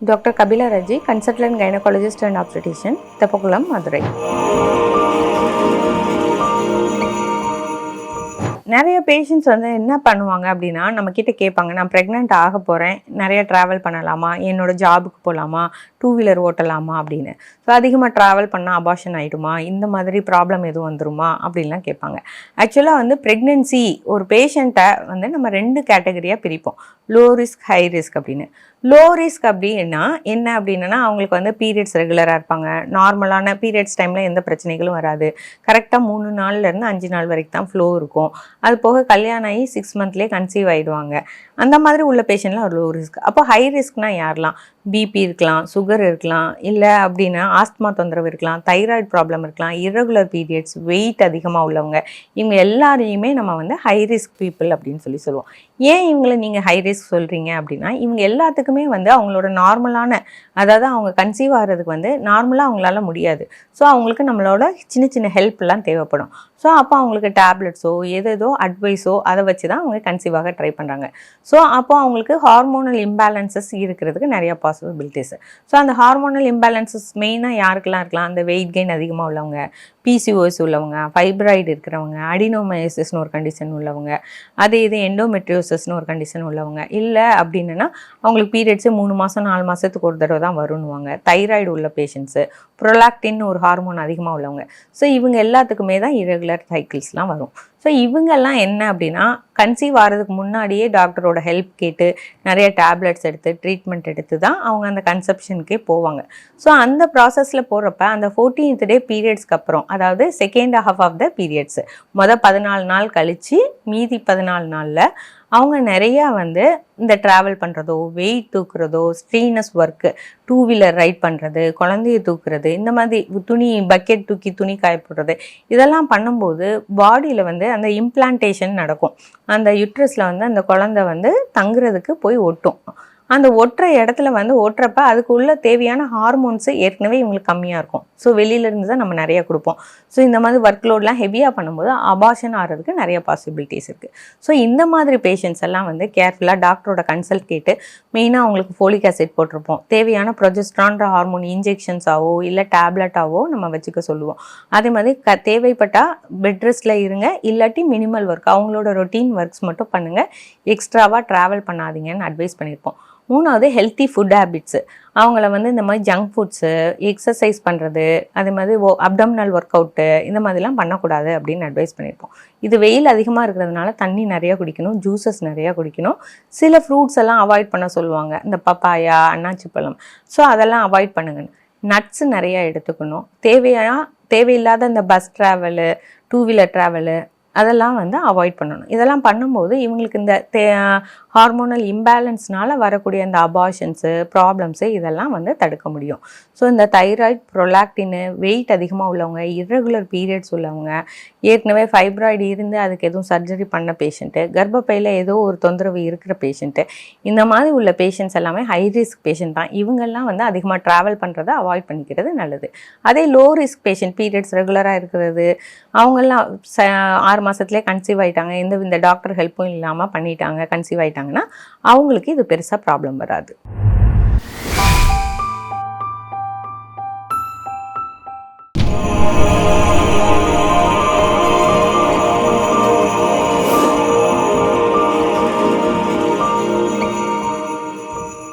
Dr. Kabila Raji, consultant gynecologist and obstetrician, Tepakulam, Madurai. நிறைய patients வந்து என்ன பண்ணுவாங்க அப்படின்னா நம்மக்கிட்ட கேட்பாங்க, நான் ப்ரெக்னென்ட் ஆக போகிறேன், நிறைய ட்ராவல் பண்ணலாமா, என்னோடய ஜாபுக்கு போகலாமா, 2 வீலர் ஓட்டலாமா அப்படின்னு. ஸோ அதிகமாக ட்ராவல் பண்ணால் அபார்ஷன் ஆகிடுமா, இந்த மாதிரி ப்ராப்ளம் எதுவும் வந்துருமா அப்படின்லாம் கேட்பாங்க. ஆக்சுவலாக வந்து ப்ரெக்னென்சி ஒரு பேஷண்ட்டை வந்து நம்ம 2 கேட்டகரியாக பிரிப்போம், லோ ரிஸ்க் ஹை ரிஸ்க் அப்படின்னு. லோ ரிஸ்க் அப்படின்னா என்ன அப்படின்னா அவங்களுக்கு வந்து பீரியட்ஸ் ரெகுலராக இருப்பாங்க, நார்மலான பீரியட்ஸ் டைமில் எந்த பிரச்சனைகளும் வராது, கரெக்டாக 3 நாள்லேருந்து 5 நாள் வரைக்கும் தான் ஃப்ளோ இருக்கும், அது போக கல்யாணம் ஆகி 6 மந்த்லேயே கன்சீவ் ஆகிடுவாங்க. அந்த மாதிரி உள்ள பேஷண்ட்லாம் ஒரு லோ ரிஸ்க். அப்போ ஹை ரிஸ்க்னால் யாரெல்லாம், பிபி இருக்கலாம், சுகர் இருக்கலாம், இல்லை அப்படின்னா ஆஸ்துமா தொந்தரவு இருக்கலாம், தைராய்டு ப்ராப்ளம் இருக்கலாம், இரகுலர் பீரியட்ஸ், வெயிட் அதிகமாக உள்ளவங்க, இவங்க எல்லாரையுமே நம்ம வந்து ஹை ரிஸ்க் பீப்புள் அப்படின்னு சொல்லுவோம். ஏன் இவங்களை நீங்கள் ஹை ரிஸ்க் சொல்கிறீங்க அப்படின்னா இவங்க எல்லாத்துக்குமே வந்து அவங்களோட நார்மலான, அதாவது அவங்க கன்சீவ் ஆகிறதுக்கு வந்து நார்மலாக அவங்களால முடியாது. ஸோ அவங்களுக்கு நம்மளோட சின்ன சின்ன ஹெல்ப்லாம் தேவைப்படும். ஸோ அப்போ அவங்களுக்கு டேப்லெட்ஸோ ஏதேதோ அட்வைஸோ அதை வச்சு தான் அவங்க கன்சீவாக ட்ரை பண்ணுறாங்க. ஸோ அப்போ அவங்களுக்கு ஹார்மோனல் இம்பேலன்சஸ் இருக்கிறதுக்கு நிறைய பாசிபிலிட்டிஸ். ஸோ அந்த ஹார்மோனல் இம்பேலன்சஸ் மெயினாக யாருக்கெல்லாம் இருக்கலாம், அந்த வெயிட் கெயின் அதிகமாக உள்ளவங்க, பிசிஓஎஸ் உள்ளவங்க, ஃபைப்ராய்டு இருக்கிறவங்க, அடினோமயோசிஸ்னு ஒரு கண்டிஷன் உள்ளவங்க, அதே இது எண்டோமெட்ரியோசிஸ்னு ஒரு கண்டிஷன் உள்ளவங்க, இல்லை அப்படின்னா அவங்களுக்கு பீரியட்ஸு 3 மாதம் 4 மாதத்துக்கு ஒரு தடவை தான் வருன்னுவாங்க, தைராய்டு உள்ள பேஷண்ட்ஸு, ப்ரொலாக்டின்னு ஒரு ஹார்மோன் அதிகமாக உள்ளவங்க. ஸோ இவங்க எல்லாத்துக்குமே தான் இரகுலர் சைக்கிள்ஸ்லாம் வரும். ஸோ இவங்கெல்லாம் என்ன அப்படின்னா கன்சீவ் ஆகிறதுக்கு முன்னாடியே டாக்டரோட ஹெல்ப் கேட்டு நிறைய டேப்லெட்ஸ் எடுத்து ட்ரீட்மெண்ட் எடுத்து தான் அவங்க அந்த கன்செப்ஷனுக்கே போவாங்க. ஸோ அந்த ப்ராசஸில் போகிறப்ப அந்த 14th டே பீரியட்ஸ்க்கு அப்புறம், அதாவது second half of the periods, மொதல் 14 நாள் கழித்து மீதி 14 நாளில் அவங்க நிறையா வந்து இந்த ட்ராவல் பண்ணுறதோ, வெயிட் தூக்குறதோ, ஸ்ட்ரீனஸ் ஒர்க்கு, 2 வீலர் ரைட் பண்ணுறது, குழந்தைய தூக்குறது, இந்த மாதிரி துணி பக்கெட் தூக்கி துணி காயப்படுறது, இதெல்லாம் பண்ணும்போது பாடியில் வந்து அந்த இம்ப்ளான்டேஷன் நடக்கும். அந்த யுட்ரஸில் வந்து அந்த குழந்தை வந்து தங்குறதுக்கு போய் ஒட்டும். அந்த ஒட்டுற இடத்துல வந்து ஒட்டுறப்ப அதுக்குள்ள தேவையான ஹார்மோன்ஸு ஏற்கனவே இவங்களுக்கு கம்மியாக இருக்கும். ஸோ வெளியிலேருந்து தான் நம்ம நிறைய கொடுப்போம். ஸோ இந்த மாதிரி ஒர்க் லோட்லாம் ஹெவியாக பண்ணும்போது அபார்ஷன் ஆகிறதுக்கு நிறைய பாசிபிலிட்டிஸ் இருக்குது. ஸோ இந்த மாதிரி பேஷண்ட்ஸ் எல்லாம் வந்து கேர்ஃபுல்லாக டாக்டரோட கன்சல்ட் கேட்டு, மெயினாக அவங்களுக்கு ஃபோலிக் ஆசிட் போட்டிருப்போம், தேவையான ப்ரொஜெஸ்ட்ரான்ற ஹார்மோன் இன்ஜெக்ஷன்ஸாவோ இல்லை டேப்லெட்டாவோ நம்ம வச்சுக்க சொல்லுவோம். அதே மாதிரி தேவைப்பட்டால் பெட் ரெஸ்ட்டில் இருங்க, இல்லாட்டி மினிமல் ஒர்க், அவங்களோட ரொட்டீன் ஒர்க்ஸ் மட்டும் பண்ணுங்கள், எக்ஸ்ட்ராவாக ட்ராவல் பண்ணாதீங்கன்னு அட்வைஸ் பண்ணியிருப்போம். 3வது ஹெல்த்தி ஃபுட் ஹேபிட்ஸு, அவங்கள வந்து இந்த மாதிரி ஜங்க் ஃபுட்ஸு, எக்ஸசைஸ் பண்ணுறது, அதே மாதிரி அப்டம்னல் ஒர்க் அவுட்டு, இந்த மாதிரிலாம் பண்ணக்கூடாது அப்படின்னு அட்வைஸ் பண்ணியிருப்போம். இது வெயில் அதிகமாக இருக்கிறதுனால தண்ணி நிறையா குடிக்கணும், ஜூஸஸ் நிறையா குடிக்கணும், சில ஃப்ரூட்ஸ் எல்லாம் அவாய்ட் பண்ண சொல்லுவாங்க, இந்த பப்பாயா, அன்னாச்சி பழம், ஸோ அதெல்லாம் அவாய்ட் பண்ணுங்க. நட்ஸு நிறையா எடுத்துக்கணும், தேவையில்லாத இந்த பஸ் ட்ராவலு, 2 வீலர் ட்ராவலு, அதெல்லாம் வந்து அவாய்ட் பண்ணணும். இதெல்லாம் பண்ணும்போது இவங்களுக்கு இந்த ஹார்மோனல் இம்பேலன்ஸ்னால் வரக்கூடிய அந்த அபார்ஷன்ஸு, ப்ராப்ளம்ஸு இதெல்லாம் வந்து தடுக்க முடியும். ஸோ இந்த தைராய்டு, ப்ரொலாக்டின்னு, வெயிட் அதிகமாக உள்ளவங்க, இரகுலர் பீரியட்ஸ் உள்ளவங்க, ஏற்கனவே ஃபைப்ராய்டு இருந்து அதுக்கு எதுவும் சர்ஜரி பண்ண பேஷண்ட்டு, கர்ப்பப்பையில் ஏதோ ஒரு தொந்தரவு இருக்கிற பேஷண்ட்டு, இந்த மாதிரி உள்ள பேஷண்ட்ஸ் எல்லாமே ஹை ரிஸ்க் பேஷண்ட் தான். இவங்கெல்லாம் வந்து அதிகமாக ட்ராவல் பண்ணுறதை அவாய்ட் பண்ணிக்கிறது நல்லது. அதே லோ ரிஸ்க் பேஷண்ட், பீரியட்ஸ் ரெகுலராக இருக்கிறது, அவங்கெல்லாம் 6 மாதத்துலேயே கன்சீவ் ஆகிட்டாங்க, இந்த டாக்டர் ஹெல்ப்பும் இல்லாமல் பண்ணிட்டாங்க, கன்சீவ் ஆகிட்டாங்கன்னா அவங்களுக்கு இது பெருசாக ப்ராப்ளம் வராது.